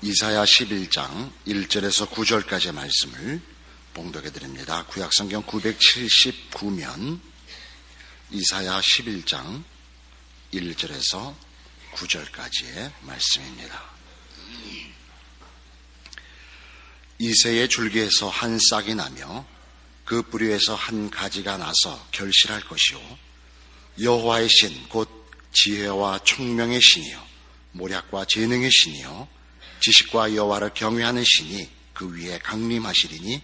이사야 11장 1절에서 9절까지의 말씀을 봉독해 드립니다. 구약성경 979면 이사야 11장 1절에서 9절까지의 말씀입니다. 이새의 줄기에서 한 싹이 나며 그 뿌리에서 한 가지가 나서 결실할 것이요 여호와의 신 곧 지혜와 총명의 신이요 모략과 재능의 신이요 지식과 여호와를 경외하는 신이 그 위에 강림하시리니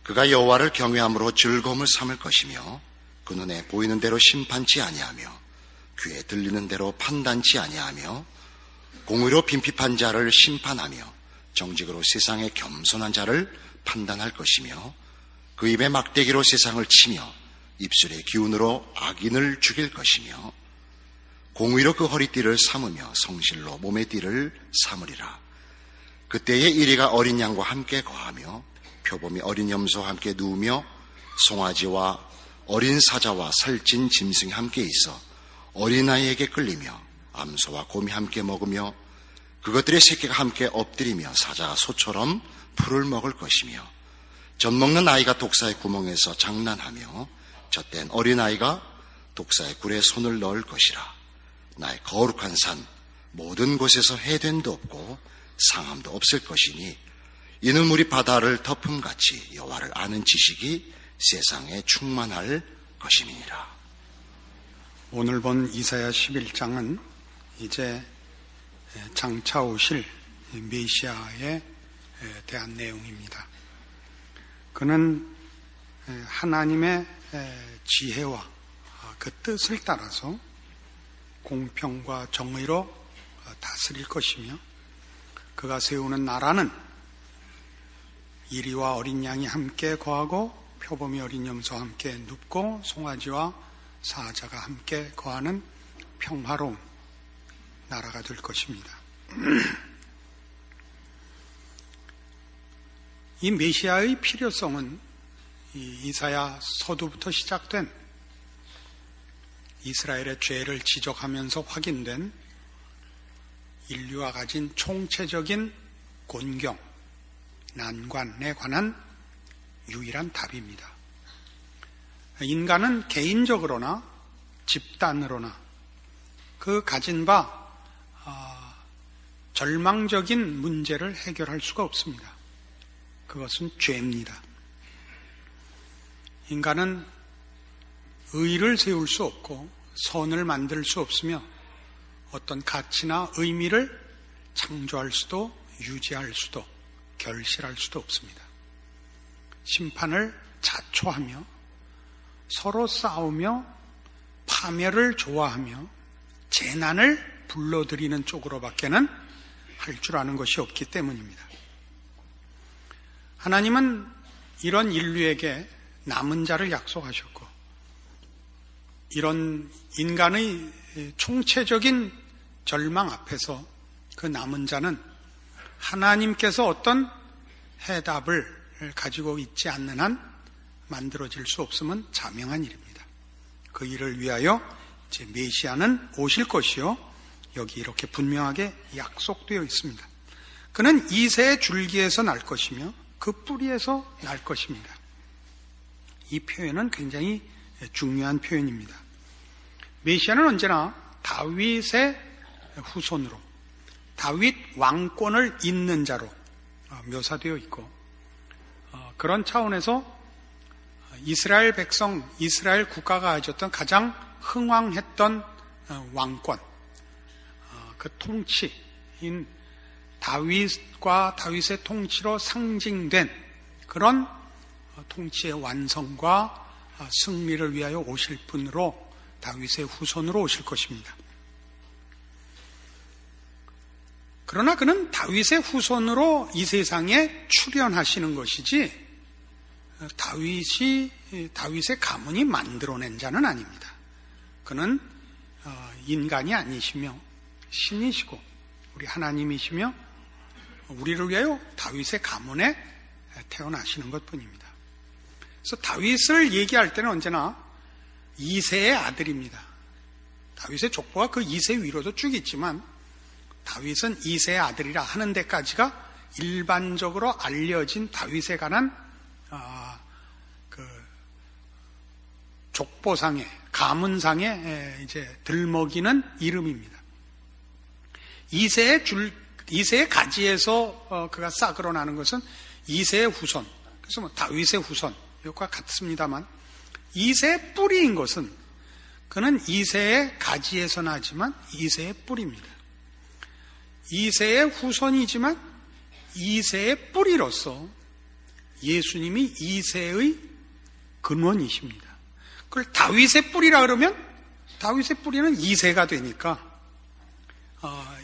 그가 여호와를 경외함으로 즐거움을 삼을 것이며 그 눈에 보이는 대로 심판치 아니하며 귀에 들리는 대로 판단치 아니하며 공의로 빈핍한 자를 심판하며 정직으로 세상의 겸손한 자를 판단할 것이며 그 입에 막대기로 세상을 치며 입술의 기운으로 악인을 죽일 것이며 공의로 그 허리띠를 삼으며 성실로 몸의 띠를 삼으리라. 그때에 이리가 어린 양과 함께 거하며 표범이 어린 염소와 함께 누우며 송아지와 어린 사자와 살찐 짐승이 함께 있어 어린아이에게 끌리며 암소와 곰이 함께 먹으며 그것들의 새끼가 함께 엎드리며 사자가 소처럼 풀을 먹을 것이며 젖먹는 아이가 독사의 구멍에서 장난하며 젖된 어린아이가 독사의 굴에 손을 넣을 것이라. 나의 거룩한 산 모든 곳에서 해됨도 없고 상함도 없을 것이니 이는 우리 바다를 덮음같이 여호와를 아는 지식이 세상에 충만할 것임이니라. 오늘 본 이사야 11장은 이제 장차 오실 메시아에 대한 내용입니다. 그는 하나님의 지혜와 그 뜻을 따라서 공평과 정의로 다스릴 것이며 그가 세우는 나라는 이리와 어린 양이 함께 거하고 표범이 어린 염소와 함께 눕고 송아지와 사자가 함께 거하는 평화로운 나라가 될 것입니다. 이 메시아의 필요성은 이사야 서두부터 시작된 이스라엘의 죄를 지적하면서 확인된 인류가 가진 총체적인 곤경, 난관에 관한 유일한 답입니다. 인간은 개인적으로나 집단으로나 그 가진 바 절망적인 문제를 해결할 수가 없습니다. 그것은 죄입니다. 인간은 의를 세울 수 없고 선을 만들 수 없으며 어떤 가치나 의미를 창조할 수도 유지할 수도 결실할 수도 없습니다. 심판을 자초하며 서로 싸우며 파멸을 좋아하며 재난을 불러들이는 쪽으로밖에는 할 줄 아는 것이 없기 때문입니다. 하나님은 이런 인류에게 남은 자를 약속하셨고 이런 인간의 총체적인 절망 앞에서 그 남은 자는 하나님께서 어떤 해답을 가지고 있지 않는 한 만들어질 수 없으면 자명한 일입니다. 그 일을 위하여 이제 메시아는 오실 것이요 여기 이렇게 분명하게 약속되어 있습니다. 그는 이새의 줄기에서 날 것이며 그 뿌리에서 날 것입니다. 이 표현은 굉장히 중요한 표현입니다. 메시아는 언제나 다윗의 후손으로 다윗 왕권을 잇는 자로 묘사되어 있고 그런 차원에서 이스라엘 백성, 이스라엘 국가가 가졌던 가장 흥왕했던 왕권, 그 통치인 다윗과 다윗의 통치로 상징된 그런 통치의 완성과 승리를 위하여 오실 분으로 다윗의 후손으로 오실 것입니다. 그러나 그는 다윗의 후손으로 이 세상에 출현하시는 것이지 다윗의 가문이 만들어낸 자는 아닙니다. 그는 인간이 아니시며 신이시고 우리 하나님이시며 우리를 위하여 다윗의 가문에 태어나시는 것뿐입니다. 그래서 다윗을 얘기할 때는 언제나 이새의 아들입니다. 다윗의 족보가 그 이새 위로도 쭉 있지만 다윗은 이새의 아들이라 하는 데까지가 일반적으로 알려진 다윗에 관한 족보상의 가문상에 이제 들먹이는 이름입니다. 이새의 가지에서 그가 싹으로 나는 것은 이새의 후손. 그래서 다윗의 후손 이것과 같습니다만 이새의 뿌리인 것은 그는 이새의 가지에서 나지만 이새의 뿌리입니다. 이새의 후손이지만 이새의 뿌리로서 예수님이 이새의 근원이십니다. 그걸 다윗의 뿌리라 그러면 다윗의 뿌리는 이새가 되니까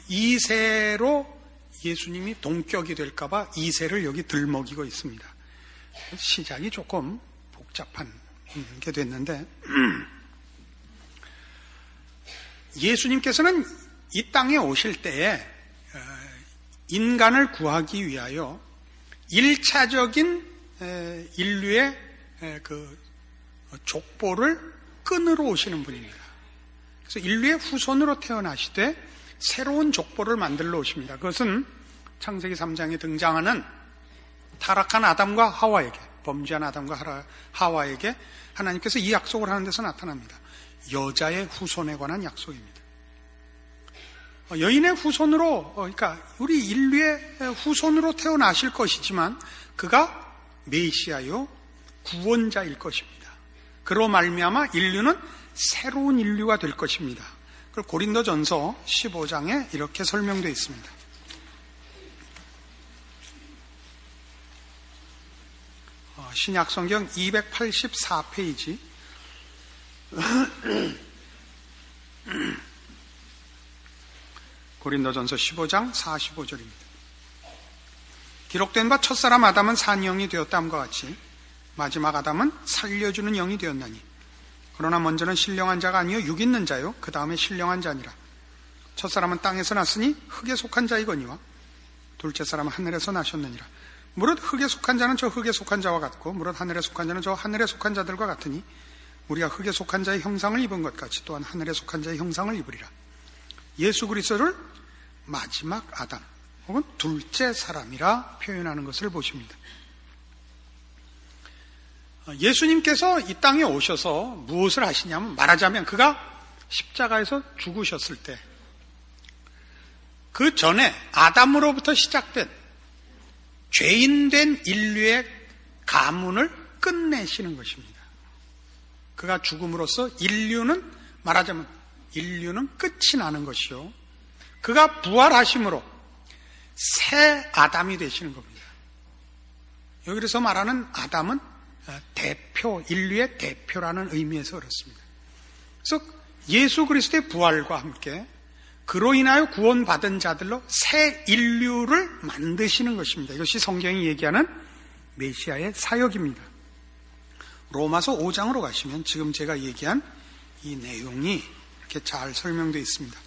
이새로 예수님이 동격이 될까봐 이새를 여기 들먹이고 있습니다. 시작이 조금 복잡한 게 됐는데 예수님께서는 이 땅에 오실 때에 인간을 구하기 위하여 1차적인 인류의 그 족보를 끊으러 오시는 분입니다. 그래서 인류의 후손으로 태어나시되 새로운 족보를 만들러 오십니다. 그것은 창세기 3장에 등장하는 타락한 아담과 하와에게, 범죄한 아담과 하와에게 하나님께서 이 약속을 하는 데서 나타납니다. 여자의 후손에 관한 약속입니다. 여인의 후손으로, 그러니까 우리 인류의 후손으로 태어나실 것이지만 그가 메시아요 구원자일 것입니다. 그로 말미암아 인류는 새로운 인류가 될 것입니다. 그걸 고린도전서 15장에 이렇게 설명되어 있습니다. 신약성경 284페이지 고린도전서 15장 45절입니다. 기록된 바 첫사람 아담은 산 영이 되었다함과 같이 마지막 아담은 살려주는 영이 되었나니 그러나 먼저는 신령한 자가 아니요 육 있는 자요 그 다음에 신령한 자니라. 첫사람은 땅에서 났으니 흙에 속한 자이거니와 둘째 사람은 하늘에서 나셨느니라. 무릇 흙에 속한 자는 저 흙에 속한 자와 같고 무릇 하늘에 속한 자는 저 하늘에 속한 자들과 같으니 우리가 흙에 속한 자의 형상을 입은 것 같이 또한 하늘에 속한 자의 형상을 입으리라. 예수 그리스도를 마지막 아담 혹은 둘째 사람이라 표현하는 것을 보십니다. 예수님께서 이 땅에 오셔서 무엇을 하시냐면 말하자면 그가 십자가에서 죽으셨을 때 그 전에 아담으로부터 시작된 죄인된 인류의 가문을 끝내시는 것입니다. 그가 죽음으로써 인류는 말하자면 인류는 끝이 나는 것이요 그가 부활하심으로 새 아담이 되시는 겁니다. 여기서 말하는 아담은 대표, 인류의 대표라는 의미에서 그렇습니다. 그래서 예수 그리스도의 부활과 함께 그로 인하여 구원받은 자들로 새 인류를 만드시는 것입니다. 이것이 성경이 얘기하는 메시아의 사역입니다. 로마서 5장으로 가시면 지금 제가 얘기한 이 내용이 이렇게 잘 설명되어 있습니다.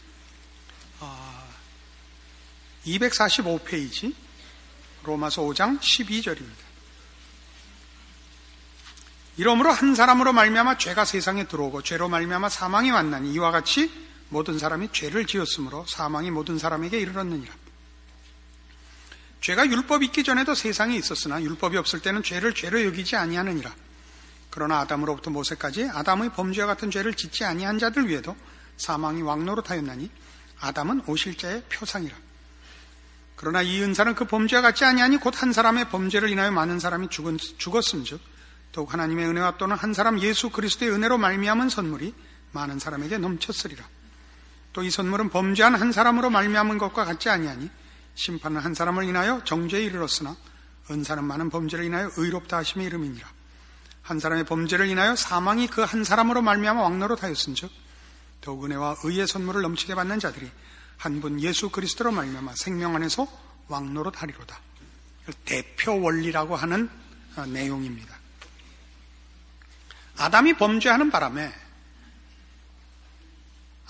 245페이지 로마서 5장 12절입니다. 이러므로 한 사람으로 말미암아 죄가 세상에 들어오고 죄로 말미암아 사망이 왔나니 이와 같이 모든 사람이 죄를 지었으므로 사망이 모든 사람에게 이르렀느니라. 죄가 율법이 있기 전에도 세상에 있었으나 율법이 없을 때는 죄를 죄로 여기지 아니하느니라. 그러나 아담으로부터 모세까지 아담의 범죄와 같은 죄를 짓지 아니한 자들 위에도 사망이 왕노릇하였나니 아담은 오실 자의 표상이라. 그러나 이 은사는 그 범죄와 같지 아니하니 곧 한 사람의 범죄를 인하여 많은 사람이 죽었음즉 더욱 하나님의 은혜와 또는 한 사람 예수 그리스도의 은혜로 말미암은 선물이 많은 사람에게 넘쳤으리라. 또 이 선물은 범죄한 한 사람으로 말미암은 것과 같지 아니하니 심판은 한 사람을 인하여 정죄에 이르렀으나 은사는 많은 범죄를 인하여 의롭다 하심의 이름이니라. 한 사람의 범죄를 인하여 사망이 그 한 사람으로 말미암아 왕노릇하였은즉 더욱 은혜와 의의 선물을 넘치게 받는 자들이 한 분 예수 그리스도로 말미암아 생명 안에서 왕노릇하리로다. 대표 원리라고 하는 내용입니다. 아담이 범죄하는 바람에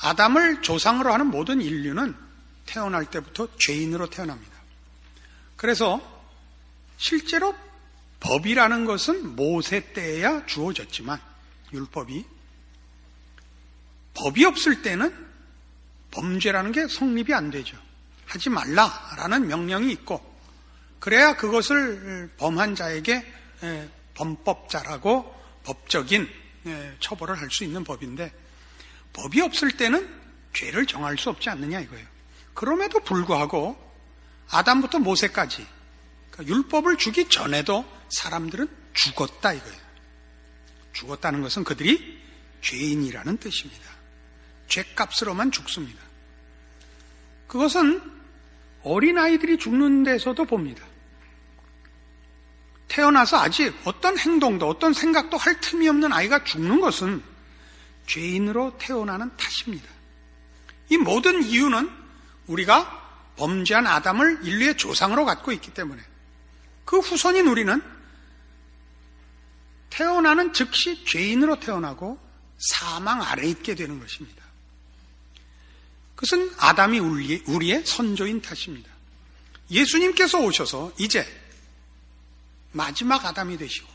아담을 조상으로 하는 모든 인류는 태어날 때부터 죄인으로 태어납니다. 그래서 실제로 법이라는 것은 모세 때에야 주어졌지만 율법이 법이 없을 때는 범죄라는 게 성립이 안 되죠. 하지 말라라는 명령이 있고, 그래야 그것을 범한 자에게 범법자라고 법적인 처벌을 할 수 있는 법인데, 법이 없을 때는 죄를 정할 수 없지 않느냐 이거예요. 그럼에도 불구하고 아담부터 모세까지 그러니까 율법을 주기 전에도 사람들은 죽었다 이거예요. 죽었다는 것은 그들이 죄인이라는 뜻입니다. 죄값으로만 죽습니다. 그것은 어린아이들이 죽는 데서도 봅니다. 태어나서 아직 어떤 행동도 어떤 생각도 할 틈이 없는 아이가 죽는 것은 죄인으로 태어나는 탓입니다. 이 모든 이유는 우리가 범죄한 아담을 인류의 조상으로 갖고 있기 때문에 그 후손인 우리는 태어나는 즉시 죄인으로 태어나고 사망 아래에 있게 되는 것입니다. 그것은 아담이 우리의 선조인 탓입니다. 예수님께서 오셔서 이제 마지막 아담이 되시고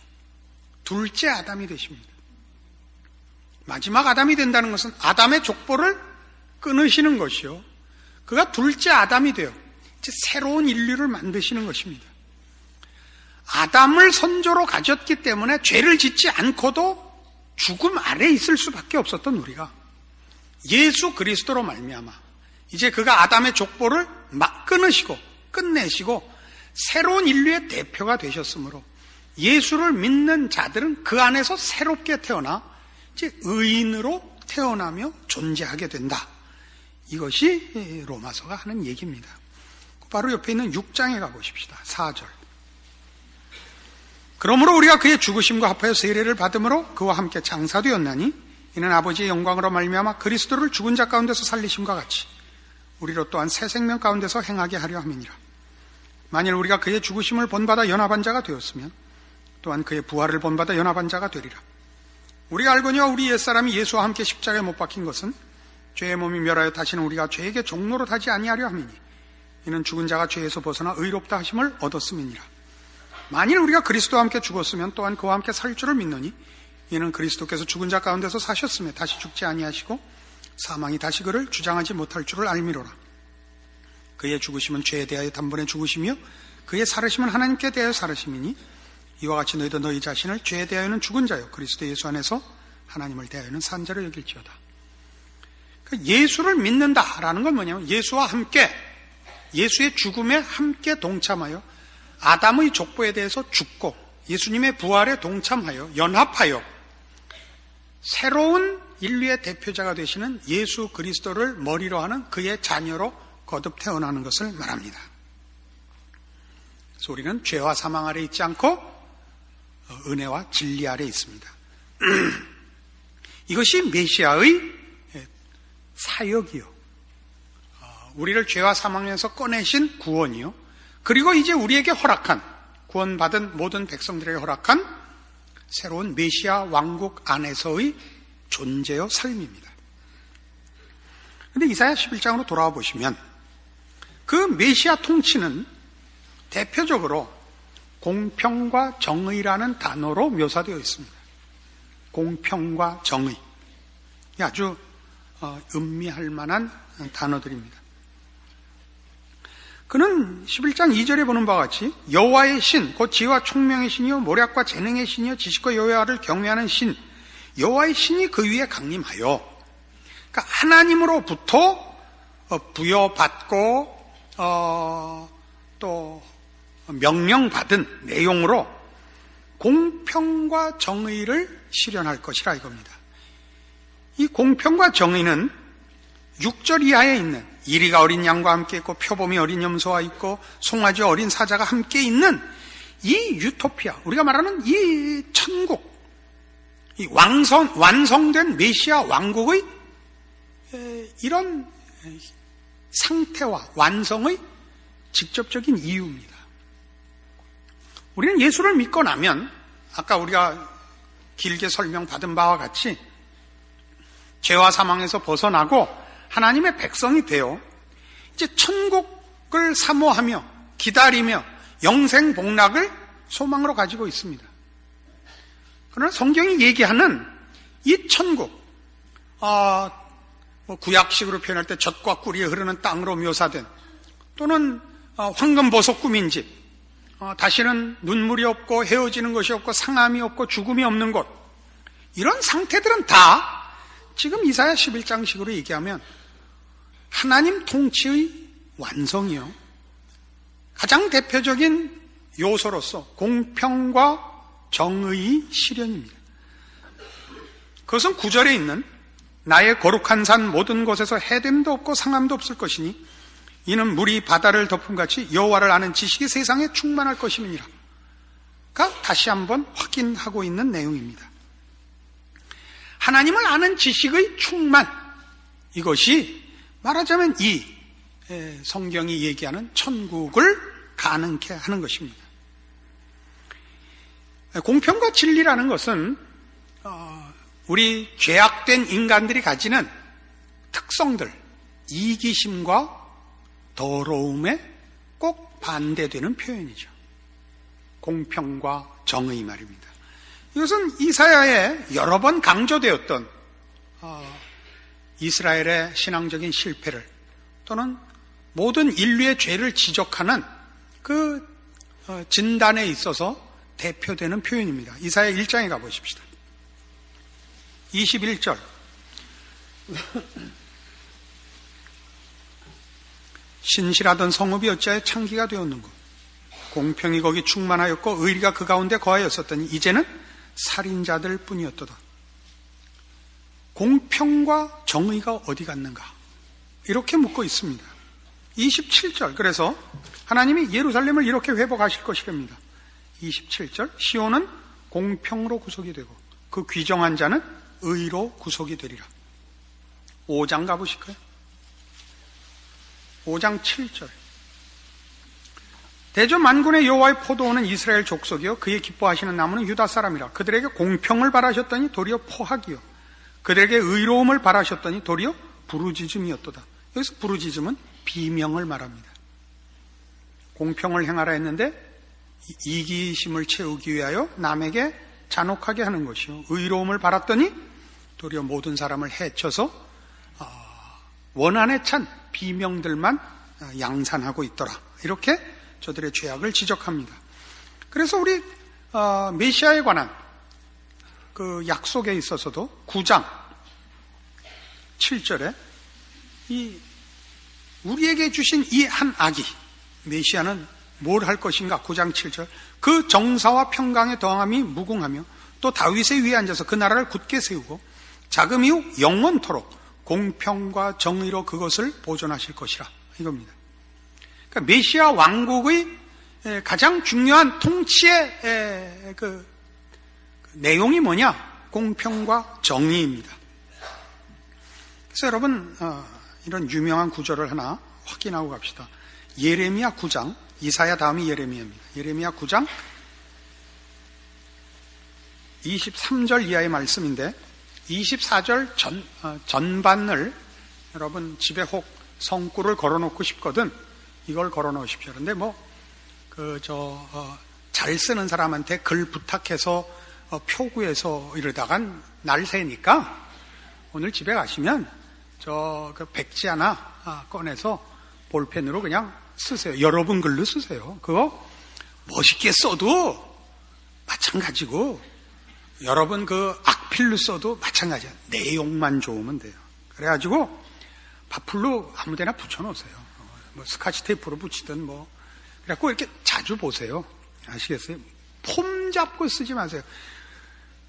둘째 아담이 되십니다. 마지막 아담이 된다는 것은 아담의 족보를 끊으시는 것이요, 그가 둘째 아담이 되어 이제 새로운 인류를 만드시는 것입니다. 아담을 선조로 가졌기 때문에 죄를 짓지 않고도 죽음 아래에 있을 수밖에 없었던 우리가 예수 그리스도로 말미암아 이제 그가 아담의 족보를 막 끊으시고 끝내시고 새로운 인류의 대표가 되셨으므로 예수를 믿는 자들은 그 안에서 새롭게 태어나 이제 의인으로 태어나며 존재하게 된다. 이것이 로마서가 하는 얘기입니다. 바로 옆에 있는 6장에 가보십시다. 4절. 그러므로 우리가 그의 죽으심과 합하여 세례를 받음으로 그와 함께 장사되었나니 이는 아버지의 영광으로 말미암아 그리스도를 죽은 자 가운데서 살리심과 같이 우리로 또한 새 생명 가운데서 행하게 하려 함이니라. 만일 우리가 그의 죽으심을 본받아 연합한 자가 되었으면 또한 그의 부활을 본받아 연합한 자가 되리라. 우리가 알거니와 우리 옛사람이 예수와 함께 십자가에 못 박힌 것은 죄의 몸이 멸하여 다시는 우리가 죄에게 종노릇 하지 아니하려 함이니 이는 죽은 자가 죄에서 벗어나 의롭다 하심을 얻었음이니라. 만일 우리가 그리스도와 함께 죽었으면 또한 그와 함께 살 줄을 믿노니 이는 그리스도께서 죽은 자 가운데서 사셨으며 다시 죽지 아니하시고 사망이 다시 그를 주장하지 못할 줄을 알미로라. 그의 죽으심은 죄에 대하여 단번에 죽으시며 그의 살으심은 하나님께 대하여 살으심이니 이와 같이 너희도 너희 자신을 죄에 대하여는 죽은 자요 그리스도 예수 안에서 하나님을 대하여는 산 자로 여길지어다. 그러니까 예수를 믿는다라는 건 뭐냐면 예수와 함께 예수의 죽음에 함께 동참하여 아담의 족보에 대해서 죽고 예수님의 부활에 동참하여 연합하여 새로운 인류의 대표자가 되시는 예수 그리스도를 머리로 하는 그의 자녀로 거듭 태어나는 것을 말합니다. 그래서 우리는 죄와 사망 아래 있지 않고 은혜와 진리 아래 있습니다. 이것이 메시아의 사역이요, 우리를 죄와 사망에서 꺼내신 구원이요, 그리고 이제 우리에게 허락한 구원받은 모든 백성들에게 허락한 새로운 메시아 왕국 안에서의 존재요 삶입니다. 그런데 이사야 11장으로 돌아와 보시면 그 메시아 통치는 대표적으로 공평과 정의라는 단어로 묘사되어 있습니다. 공평과 정의, 아주 음미할 만한 단어들입니다. 그는 11장 2절에 보는 바와 같이 여호와의 신, 곧 지혜와 총명의 신이요 모략과 재능의 신이요 지식과 여호와를 경외하는 신, 여호와의 신이 그 위에 강림하여, 그러니까 하나님으로부터 부여받고 또 명령받은 내용으로 공평과 정의를 실현할 것이라 이겁니다. 이 공평과 정의는 6절 이하에 있는 이리가 어린 양과 함께 있고 표범이 어린 염소와 있고 송아지 어린 사자가 함께 있는 이 유토피아, 우리가 말하는 이 천국, 이 완성된 메시아 왕국의 이런 상태와 완성의 직접적인 이유입니다. 우리는 예수를 믿고 나면 아까 우리가 길게 설명받은 바와 같이 죄와 사망에서 벗어나고 하나님의 백성이 되어 이제 천국을 사모하며 기다리며 영생 복락을 소망으로 가지고 있습니다. 그러나 성경이 얘기하는 이 천국, 구약식으로 표현할 때 젖과 꿀이 흐르는 땅으로 묘사된 또는 황금보석 꾸민 집, 다시는 눈물이 없고 헤어지는 것이 없고 상함이 없고 죽음이 없는 곳, 이런 상태들은 다 지금 이사야 11장식으로 얘기하면 하나님 통치의 완성이요, 가장 대표적인 요소로서 공평과 정의의 실현입니다. 그것은 9절에 있는 나의 거룩한 산 모든 곳에서 해됨도 없고 상함도 없을 것이니 이는 물이 바다를 덮음같이 여호와를 아는 지식이 세상에 충만할 것임이니라 가 다시 한번 확인하고 있는 내용입니다. 하나님을 아는 지식의 충만, 이것이 말하자면 이 성경이 얘기하는 천국을 가능케 하는 것입니다. 공평과 진리라는 것은 우리 죄악된 인간들이 가지는 특성들, 이기심과 더러움에 꼭 반대되는 표현이죠. 공평과 정의 말입니다. 이것은 이사야에 여러 번 강조되었던 이스라엘의 신앙적인 실패를, 또는 모든 인류의 죄를 지적하는 그 진단에 있어서 대표되는 표현입니다. 이사야 1장에 가보십시다. 21절. 신실하던 성읍이 어찌하여 창기가 되었는고, 공평이 거기 충만하였고 의리가 그 가운데 거하였었더니 이제는 살인자들 뿐이었도다. 공평과 정의가 어디 갔는가, 이렇게 묻고 있습니다. 27절. 그래서 하나님이 예루살렘을 이렇게 회복하실 것이랍니다. 27절. 시온은 공평으로 구속이 되고 그 귀정한 자는 의로 구속이 되리라. 5장 가보실까요? 5장 7절. 대저 만군의 여호와의 포도원은 이스라엘 족속이요 그의 기뻐하시는 나무는 유다 사람이라. 그들에게 공평을 바라셨더니 도리어 포악이요 그들에게 의로움을 바라셨더니 도리어 부르짖음이었도다. 여기서 부르짖음은 비명을 말합니다. 공평을 행하라 했는데 이기심을 채우기 위하여 남에게 잔혹하게 하는 것이요, 의로움을 바랐더니 도리어 모든 사람을 해쳐서 원한에 찬 비명들만 양산하고 있더라. 이렇게 저들의 죄악을 지적합니다. 그래서 우리 메시아에 관한 그 약속에 있어서도 9장 7절에 우리에게 주신 이 한 아기 메시아는 뭘 할 것인가? 9장 7절. 그 정사와 평강에 더함이 무궁하며 또 다윗의 위에 앉아서 그 나라를 굳게 세우고 자금 이후 영원토록 공평과 정의로 그것을 보존하실 것이라, 이겁니다. 그러니까 메시아 왕국의 가장 중요한 통치의 그 내용이 뭐냐? 공평과 정의입니다. 그래서 여러분 이런 유명한 구절을 하나 확인하고 갑시다. 예레미야 9장, 이사야 다음이 예레미야입니다. 예레미야 9장 23절 이하의 말씀인데 24절 전반을 여러분 집에 혹 성구를 걸어놓고 싶거든 이걸 걸어놓으십시오. 그런데 잘 쓰는 사람한테 글 부탁해서 표구해서 이러다간 날 새니까 오늘 집에 가시면 그 백지 하나 꺼내서 볼펜으로 그냥 쓰세요. 여러분 글로 쓰세요. 그거 멋있게 써도 마찬가지고 여러분 그 악필로 써도 마찬가지야. 내용만 좋으면 돼요. 그래가지고 바풀로 아무데나 붙여놓으세요. 스카치 테이프로 붙이든 그래갖고 이렇게 자주 보세요. 아시겠어요? 폼 잡고 쓰지 마세요.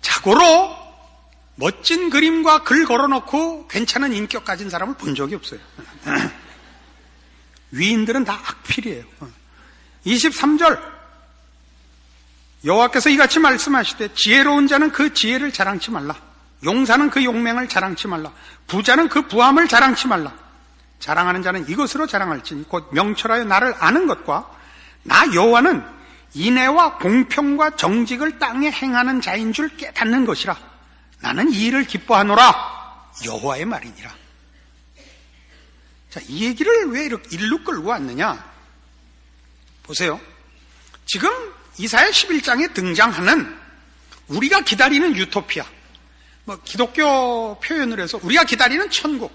자고로 멋진 그림과 글 걸어놓고 괜찮은 인격 가진 사람을 본 적이 없어요. 위인들은 다 악필이에요. 23절 여호와께서 이같이 말씀하시되 지혜로운 자는 그 지혜를 자랑치 말라. 용사는 그 용맹을 자랑치 말라. 부자는 그 부함을 자랑치 말라. 자랑하는 자는 이것으로 자랑할지니 곧 명철하여 나를 아는 것과 나 여호와는 인애와 공평과 정직을 땅에 행하는 자인 줄 깨닫는 것이라. 나는 이 일을 기뻐하노라. 여호와의 말이니라. 자, 이 얘기를 왜 이렇게 일로 끌고 왔느냐? 보세요. 지금 이사야 11장에 등장하는 우리가 기다리는 유토피아, 기독교 표현을 해서 우리가 기다리는 천국,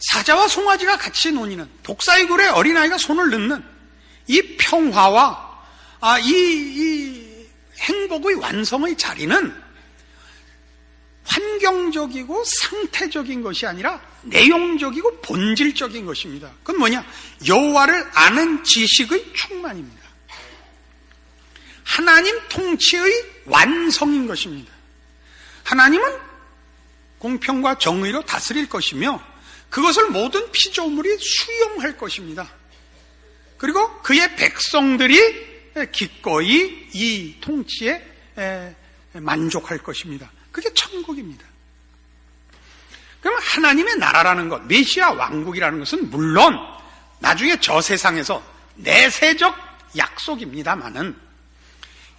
사자와 송아지가 같이 노니는, 독사의 굴에 어린아이가 손을 넣는 이 평화와 이 행복의 완성의 자리는 환경적이고 상태적인 것이 아니라 내용적이고 본질적인 것입니다. 그건 뭐냐? 여호와를 아는 지식의 충만입니다. 하나님 통치의 완성인 것입니다. 하나님은 공평과 정의로 다스릴 것이며 그것을 모든 피조물이 수용할 것입니다. 그리고 그의 백성들이 기꺼이 이 통치에 만족할 것입니다. 그게 천국입니다. 그럼 하나님의 나라라는 것, 메시아 왕국이라는 것은 물론 나중에 저 세상에서 내세적 약속입니다마는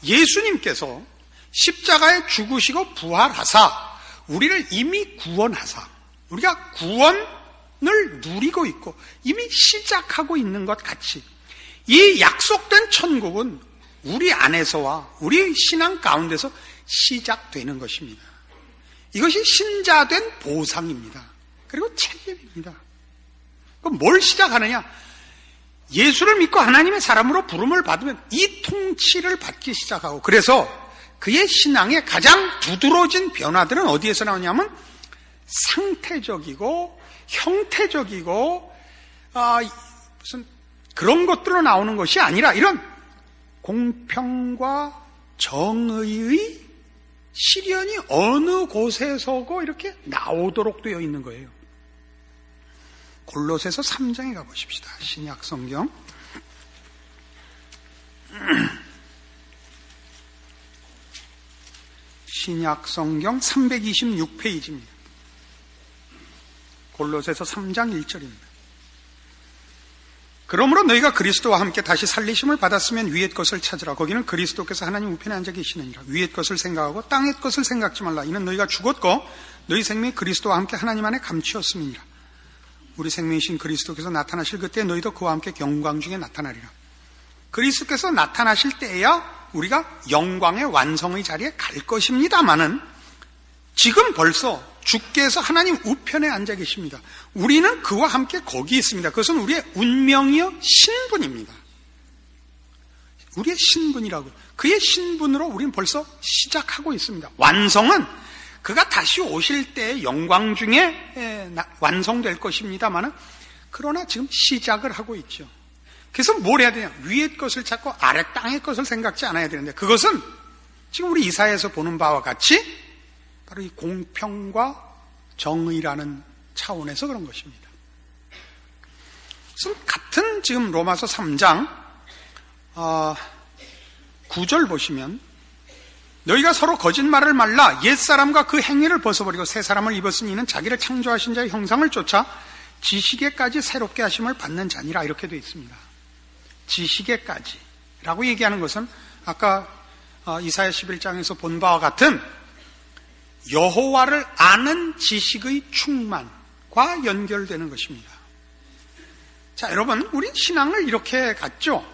예수님께서 십자가에 죽으시고 부활하사 우리를 이미 구원하사 우리가 구원을 누리고 있고 이미 시작하고 있는 것 같이 이 약속된 천국은 우리 안에서와 우리 신앙 가운데서 시작되는 것입니다. 이것이 신자된 보상입니다. 그리고 책임입니다. 그럼 뭘 시작하느냐? 예수를 믿고 하나님의 사람으로 부름을 받으면 이 통치를 받기 시작하고, 그래서 그의 신앙의 가장 두드러진 변화들은 어디에서 나오냐면 상태적이고 형태적이고 무슨 그런 것들로 나오는 것이 아니라 이런 공평과 정의의 실현이 어느 곳에서고 이렇게 나오도록 되어 있는 거예요. 골로새서 3장에 가보십시다. 신약 성경. 신약 성경 326페이지입니다. 골로새서 3장 1절입니다. 그러므로 너희가 그리스도와 함께 다시 살리심을 받았으면 위의 것을 찾으라. 거기는 그리스도께서 하나님 우편에 앉아 계시느니라. 위의 것을 생각하고 땅의 것을 생각지 말라. 이는 너희가 죽었고 너희 생명이 그리스도와 함께 하나님 안에 감추었음이니라. 우리 생명이신 그리스도께서 나타나실 그때 너희도 그와 함께 영광 중에 나타나리라. 그리스도께서 나타나실 때에야 우리가 영광의 완성의 자리에 갈 것입니다마는 지금 벌써 주께서 하나님 우편에 앉아 계십니다. 우리는 그와 함께 거기 있습니다. 그것은 우리의 운명이요 신분입니다. 우리의 신분이라고. 그의 신분으로 우리는 벌써 시작하고 있습니다. 완성은 그가 다시 오실 때의 영광 중에 완성될 것입니다만 그러나 지금 시작을 하고 있죠. 그래서 뭘 해야 되냐? 위의 것을 찾고 아래 땅의 것을 생각지 않아야 되는데 그것은 지금 우리 이사야에서 보는 바와 같이 바로 이 공평과 정의라는 차원에서 그런 것입니다. 그래서 같은 지금 로마서 3장 9절 보시면 너희가 서로 거짓말을 말라 옛사람과 그 행위를 벗어버리고 새 사람을 입었으니 이는 자기를 창조하신 자의 형상을 쫓아 지식에까지 새롭게 하심을 받는 자니라 이렇게 되어 있습니다. 지식에까지라고 얘기하는 것은 아까 이사야 11장에서 본 바와 같은 여호와를 아는 지식의 충만과 연결되는 것입니다. 자, 여러분, 우리 신앙을 이렇게 갖죠.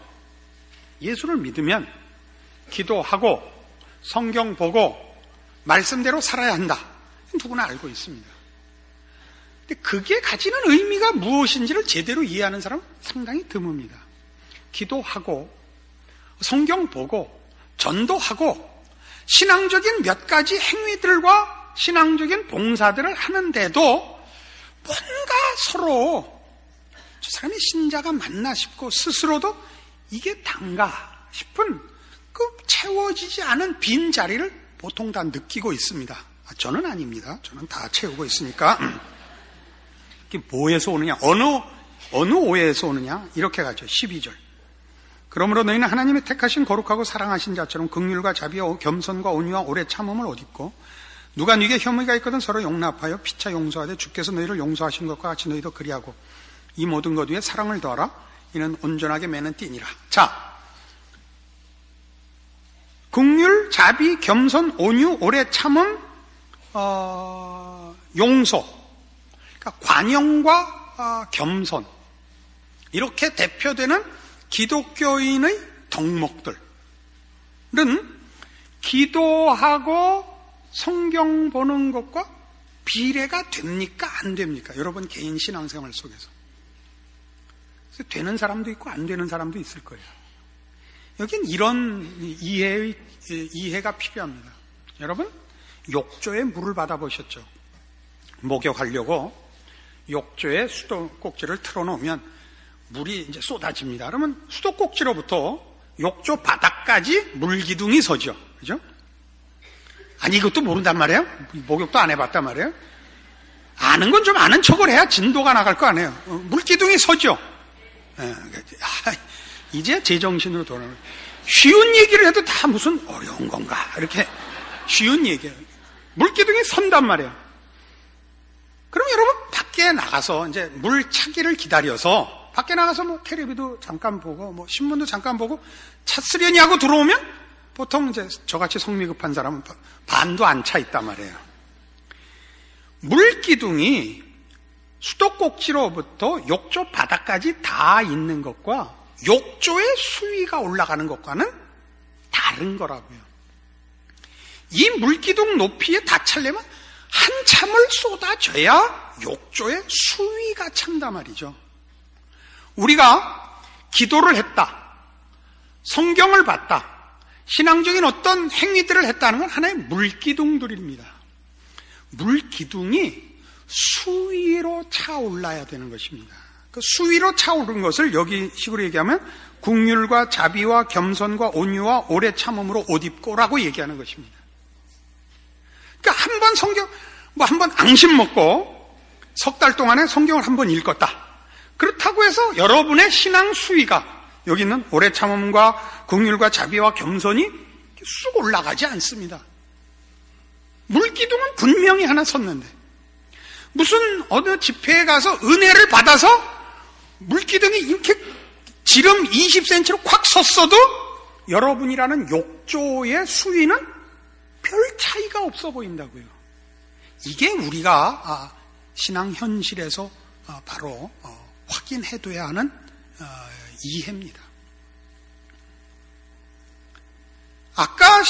예수를 믿으면 기도하고 성경 보고 말씀대로 살아야 한다. 누구나 알고 있습니다. 근데 그게 가지는 의미가 무엇인지를 제대로 이해하는 사람은 상당히 드뭅니다. 기도하고 성경 보고 전도하고 신앙적인 몇 가지 행위들과 신앙적인 봉사들을 하는데도 뭔가 서로 저 사람이 신자가 맞나 싶고 스스로도 이게 단가 싶은 그 채워지지 않은 빈 자리를 보통 다 느끼고 있습니다. 저는 아닙니다. 저는 다 채우고 있으니까. 이게 뭐에서 오느냐? 어느 오해에서 오느냐? 이렇게 가죠. 12절. 그러므로 너희는 하나님의 택하신 거룩하고 사랑하신 자처럼 긍휼과 자비와 겸손과 온유와 오래 참음을 옷 입고 누가 네게 혐의가 있거든 서로 용납하여 피차 용서하되 주께서 너희를 용서하신 것과 같이 너희도 그리하고 이 모든 것 위에 사랑을 더하라. 이는 온전하게 매는 띠니라. 자, 긍휼, 자비, 겸손, 온유, 오래 참음, 용서, 그러니까 관용과 겸손 이렇게 대표되는 기독교인의 덕목들은 기도하고 성경 보는 것과 비례가 됩니까? 안 됩니까? 여러분 개인 신앙생활 속에서. 되는 사람도 있고 안 되는 사람도 있을 거예요. 여긴 이런 이해가 필요합니다. 여러분, 욕조에 물을 받아보셨죠? 목욕하려고 욕조에 수도꼭지를 틀어놓으면 물이 이제 쏟아집니다. 그러면 수도꼭지로부터 욕조 바닥까지 물기둥이 서죠. 그죠? 아니, 이것도 모른단 말이에요? 목욕도 안 해봤단 말이에요? 아는 건 좀 아는 척을 해야 진도가 나갈 거 아니에요? 물기둥이 서죠? 이제 제정신으로 돌아오는. 쉬운 얘기를 해도 다 무슨 어려운 건가? 이렇게 쉬운 얘기예요. 물기둥이 선단 말이에요. 그럼 여러분, 밖에 나가서 이제 물 차기를 기다려서 밖에 나가서 뭐 텔레비도 잠깐 보고 뭐 신문도 잠깐 보고 찼으려니 하고 들어오면 보통 이제 저같이 성미 급한 사람은 반도 안 차 있단 말이에요. 물기둥이 수도꼭지로부터 욕조 바닥까지 다 있는 것과 욕조의 수위가 올라가는 것과는 다른 거라고요. 이 물기둥 높이에 다 차려면 한참을 쏟아져야 욕조의 수위가 찬단 말이죠. 우리가 기도를 했다, 성경을 봤다, 신앙적인 어떤 행위들을 했다는 건 하나의 물기둥들입니다. 물기둥이 수위로 차올라야 되는 것입니다. 그 수위로 차오른 것을 여기 식으로 얘기하면 국률과 자비와 겸손과 온유와 오래 참음으로 옷 입고라고 얘기하는 것입니다. 그러니까 한 번 성경, 한 번 앙심 먹고 석 달 동안에 성경을 한 번 읽었다. 그렇다고 해서 여러분의 신앙 수위가 여기 있는 오래 참음과 국률과 자비와 겸손이 쑥 올라가지 않습니다. 물기둥은 분명히 하나 섰는데 무슨 어느 집회에 가서 은혜를 받아서 물기둥이 이렇게 지름 20cm로 콱 섰어도 여러분이라는 욕조의 수위는 별 차이가 없어 보인다고요. 이게 우리가 신앙 현실에서 바로 확인해둬야 하는 이해입니다. 아까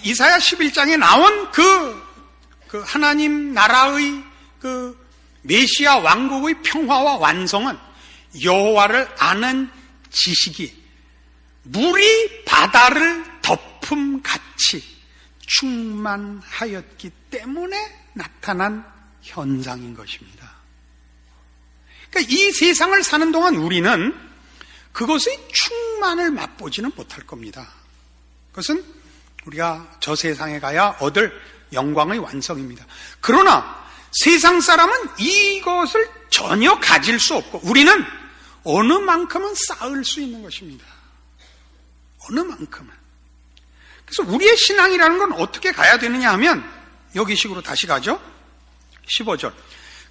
이사야 11장에 나온 그 하나님 나라의 그 메시아 왕국의 평화와 완성은 여호와를 아는 지식이 물이 바다를 덮음같이 충만하였기 때문에 나타난 현상인 것입니다. 그러니까 이 세상을 사는 동안 우리는 그것의 충만을 맛보지는 못할 겁니다. 그것은 우리가 저 세상에 가야 얻을 영광의 완성입니다. 그러나 세상 사람은 이것을 전혀 가질 수 없고 우리는 어느 만큼은 쌓을 수 있는 것입니다. 어느 만큼은. 그래서 우리의 신앙이라는 건 어떻게 가야 되느냐 하면 여기 식으로 다시 가죠. 15절.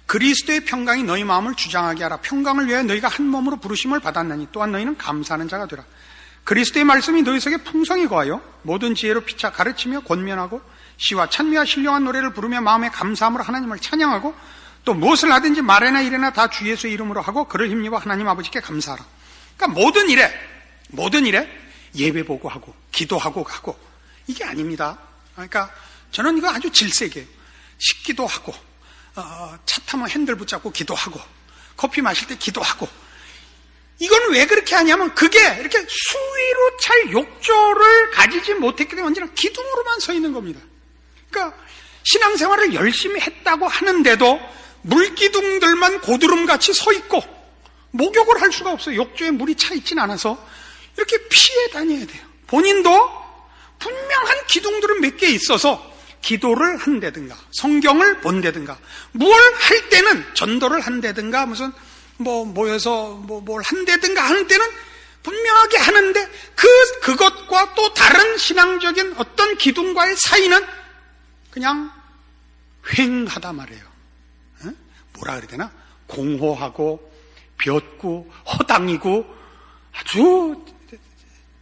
그리스도의 평강이 너희 마음을 주장하게 하라. 평강을 위하여 너희가 한 몸으로 부르심을 받았나니 또한 너희는 감사하는 자가 되라. 그리스도의 말씀이 너희 속에 풍성히 거하여 모든 지혜로 피차 가르치며 권면하고 시와 찬미와 신령한 노래를 부르며 마음에 감사함으로 하나님을 찬양하고 또 무엇을 하든지 말이나 일이나 다 주 예수의 이름으로 하고 그를 힘입어 하나님 아버지께 감사하라. 그러니까 모든 일에 예배 보고 하고 기도하고 가고 이게 아닙니다. 그러니까 저는 이거 아주 질색이에요. 식기도 하고 차 타면 핸들 붙잡고 기도하고 커피 마실 때 기도하고 이건 왜 그렇게 하냐면 그게 이렇게 수위로 찰 욕조를 가지지 못했기 때문에 언제나 기둥으로만 서 있는 겁니다. 그러니까 신앙생활을 열심히 했다고 하는데도 물기둥들만 고드름같이 서 있고 목욕을 할 수가 없어요. 욕조에 물이 차 있진 않아서 이렇게 피해 다녀야 돼요. 본인도 분명한 기둥들은 몇 개 있어서 기도를 한다든가 성경을 본다든가 뭘 할 때는 전도를 한다든가 무슨 모여서 뭘 한다든가 하는 때는 분명하게 하는데 그것과 또 다른 신앙적인 어떤 기둥과의 사이는 그냥 휑하다 말이에요. 뭐라 그래야 되나? 공허하고 벼고 허당이고 아주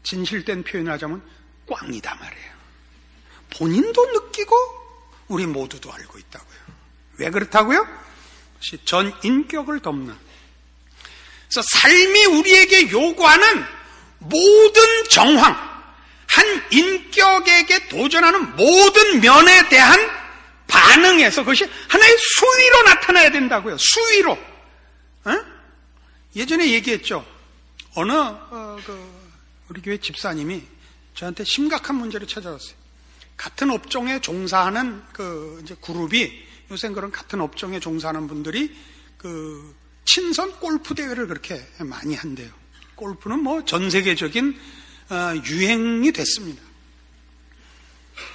진실된 표현을 하자면 꽝이다 말이에요. 본인도 느끼고 우리 모두도 알고 있다고요. 왜 그렇다고요? 전 인격을 덮는. 그래서 삶이 우리에게 요구하는 모든 정황, 한 인격에게 도전하는 모든 면에 대한 반응해서 그것이 하나의 수위로 나타나야 된다고요. 수위로. 예전에 얘기했죠. 어느 우리 교회 집사님이 저한테 심각한 문제를 찾아왔어요. 같은 업종에 종사하는 이제 그룹이, 요새 그런 같은 업종에 종사하는 분들이 친선 골프 대회를 그렇게 많이 한대요. 골프는 뭐 전 세계적인 유행이 됐습니다.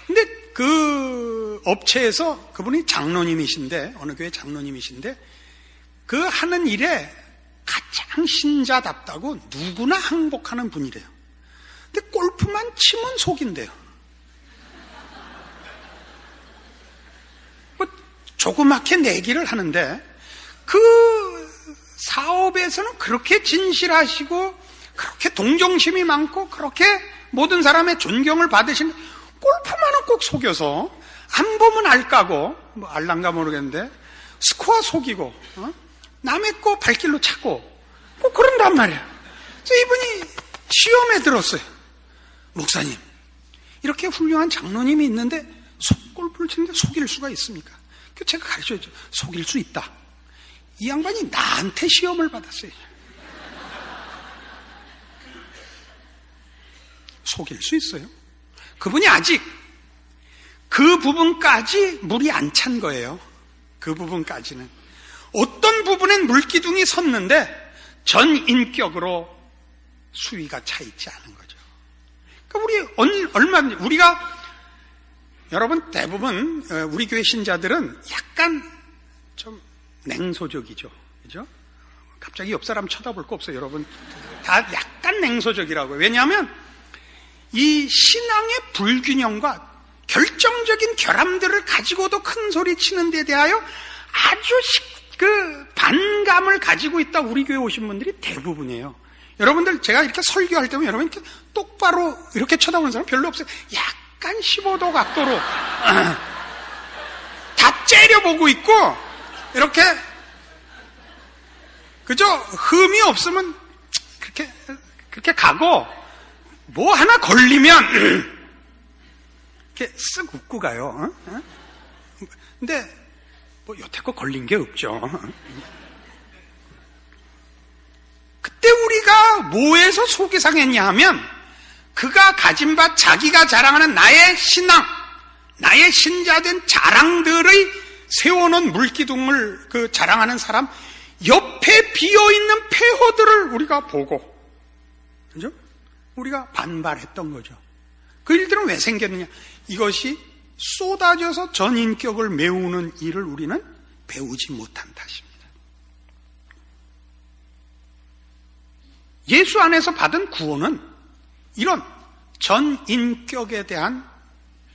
근데 그 업체에서 그분이 장로님이신데, 어느 교회 장로님이신데, 그 하는 일에 가장 신자답다고 누구나 항복하는 분이래요. 근데 골프만 치면 속인대요. 뭐 조그맣게 내기를 하는데 그 사업에서는 그렇게 진실하시고 그렇게 동정심이 많고 그렇게 모든 사람의 존경을 받으신, 골프만은 꼭 속여서 안 보면 알까고, 뭐 알란가 모르겠는데 스코어 속이고 남의 거 발길로 차고 뭐 그런단 말이야. 그래서 이분이 시험에 들었어요. 목사님, 이렇게 훌륭한 장로님이 있는데 골프를 치는데 속일 수가 있습니까? 그래서 제가 가르쳐야죠. 속일 수 있다. 이 양반이 나한테 시험을 받았어요. 속일 수 있어요. 그분이 아직 그 부분까지 물이 안 찬 거예요. 그 부분까지는. 어떤 부분엔 물기둥이 섰는데 전 인격으로 수위가 차 있지 않은 거죠. 그러니까 우리가 여러분 대부분 우리 교회 신자들은 약간 좀 냉소적이죠. 그죠? 갑자기 옆 사람 쳐다볼 거 없어요. 여러분 다 약간 냉소적이라고요. 왜냐하면 이 신앙의 불균형과 결정적인 결함들을 가지고도 큰 소리 치는 데 대하여 아주 반감을 가지고 있다 우리 교회 오신 분들이 대부분이에요. 여러분들 제가 이렇게 설교할 때면 여러분 이렇게 똑바로 이렇게 쳐다보는 사람 별로 없어요. 약간 15도 각도로 다 째려보고 있고 이렇게, 그죠? 흠이 없으면 그렇게 가고, 뭐 하나 걸리면 이렇게 쓱 웃고 가요. 근데 뭐 여태껏 걸린 게 없죠. 그때 우리가 뭐에서 속이 상했냐 하면, 그가 가진 바 자기가 자랑하는 나의 신앙, 나의 신자된 자랑들의 세워놓은 물기둥을 자랑하는 사람 옆에 비어있는 폐허들을 우리가 보고, 그죠? 우리가 반발했던 거죠. 그 일들은 왜 생겼느냐? 이것이 쏟아져서 전인격을 메우는 일을 우리는 배우지 못한 탓입니다. 예수 안에서 받은 구원은 이런 전인격에 대한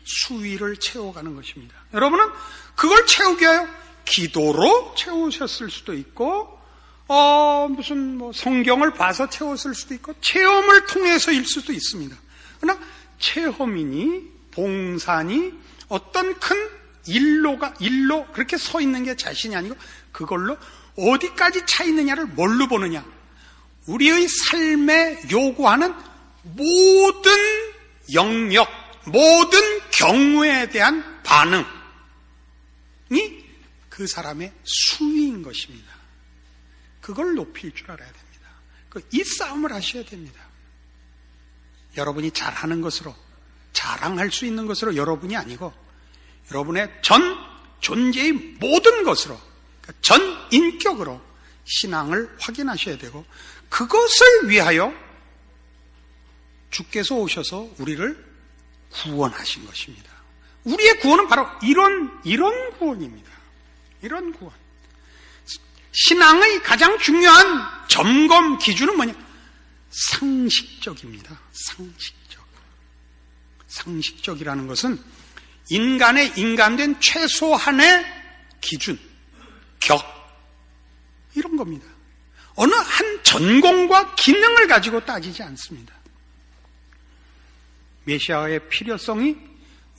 수위를 채워가는 것입니다. 여러분은 그걸 채우기 위하여 기도로 채우셨을 수도 있고, 무슨 성경을 봐서 채웠을 수도 있고, 체험을 통해서일 수도 있습니다. 그러나 체험이니 봉사니 어떤 큰 일로 그렇게 서 있는 게 자신이 아니고, 그걸로 어디까지 차 있느냐를 뭘로 보느냐? 우리의 삶에 요구하는 모든 영역, 모든 경우에 대한 반응이 그 사람의 수위인 것입니다. 그걸 높일 줄 알아야 됩니다. 이 싸움을 하셔야 됩니다. 여러분이 잘하는 것으로, 자랑할 수 있는 것으로 여러분이 아니고, 여러분의 전 존재의 모든 것으로, 전 인격으로 신앙을 확인하셔야 되고, 그것을 위하여 주께서 오셔서 우리를 구원하신 것입니다. 우리의 구원은 바로 이런 구원입니다. 이런 구원. 신앙의 가장 중요한 점검 기준은 뭐냐? 상식적입니다. 상식적이라는 것은 인간의 인간된 최소한의 기준, 격, 이런 겁니다. 어느 한 전공과 기능을 가지고 따지지 않습니다. 메시아의 필요성이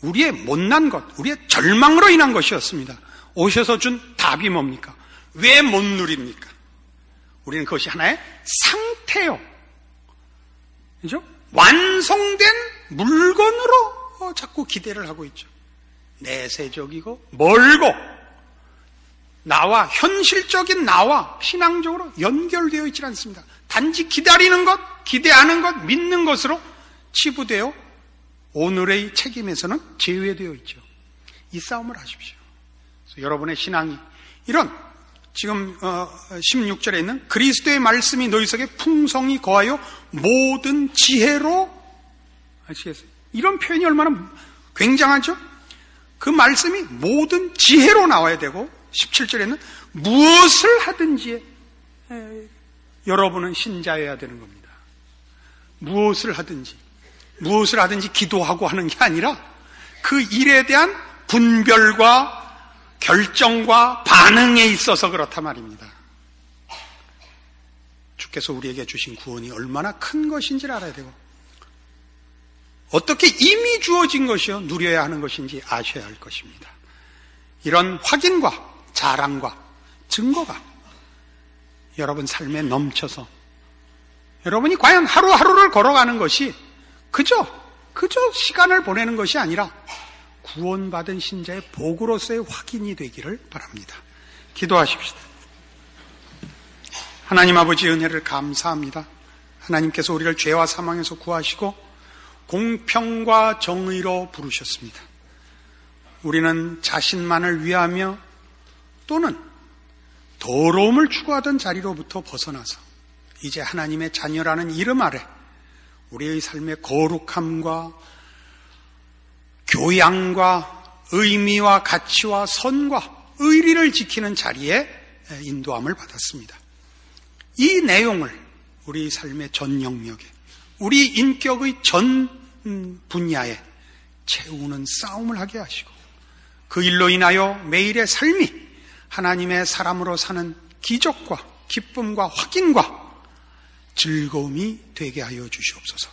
우리의 못난 것, 우리의 절망으로 인한 것이었습니다. 오셔서 준 답이 뭡니까? 왜 못 누립니까? 우리는 그것이 하나의 상태요. 그죠? 완성된 물건으로 자꾸 기대를 하고 있죠. 내세적이고 멀고 나와 현실적인 나와 신앙적으로 연결되어 있지 않습니다. 단지 기다리는 것, 기대하는 것, 믿는 것으로 치부되어 오늘의 책임에서는 제외되어 있죠. 이 싸움을 하십시오. 그래서 여러분의 신앙이 이런 지금 16절에 있는 그리스도의 말씀이 너희 속에 풍성히 거하여 모든 지혜로, 아시겠어요? 이런 표현이 얼마나 굉장하죠? 그 말씀이 모든 지혜로 나와야 되고 17절에는 무엇을 하든지 여러분은 신자여야 되는 겁니다. 무엇을 하든지 기도하고 하는 게 아니라 그 일에 대한 분별과 결정과 반응에 있어서 그렇다 말입니다. 주께서 우리에게 주신 구원이 얼마나 큰 것인지를 알아야 되고 어떻게 이미 주어진 것이요 누려야 하는 것인지 아셔야 할 것입니다. 이런 확인과 자랑과 증거가 여러분 삶에 넘쳐서 여러분이 과연 하루하루를 걸어가는 것이 그저 시간을 보내는 것이 아니라 구원받은 신자의 복으로서의 확인이 되기를 바랍니다. 기도하십시다. 하나님 아버지 은혜를 감사합니다. 하나님께서 우리를 죄와 사망에서 구하시고 공평과 정의로 부르셨습니다. 우리는 자신만을 위하며 또는 더러움을 추구하던 자리로부터 벗어나서 이제 하나님의 자녀라는 이름 아래 우리의 삶의 거룩함과 교양과 의미와 가치와 선과 의리를 지키는 자리에 인도함을 받았습니다. 이 내용을 우리 삶의 전 영역에 우리 인격의 전 분야에 채우는 싸움을 하게 하시고 그 일로 인하여 매일의 삶이 하나님의 사람으로 사는 기적과 기쁨과 확인과 즐거움이 되게 하여 주시옵소서.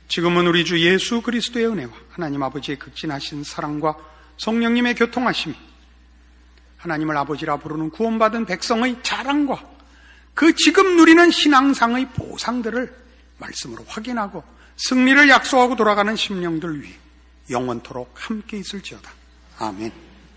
지금은 우리 주 예수 그리스도의 은혜와 하나님 아버지의 극진하신 사랑과 성령님의 교통하심이 하나님을 아버지라 부르는 구원받은 백성의 자랑과 그 지금 누리는 신앙상의 보상들을 말씀으로 확인하고 승리를 약속하고 돌아가는 심령들 위해 영원토록 함께 있을지어다. 아멘.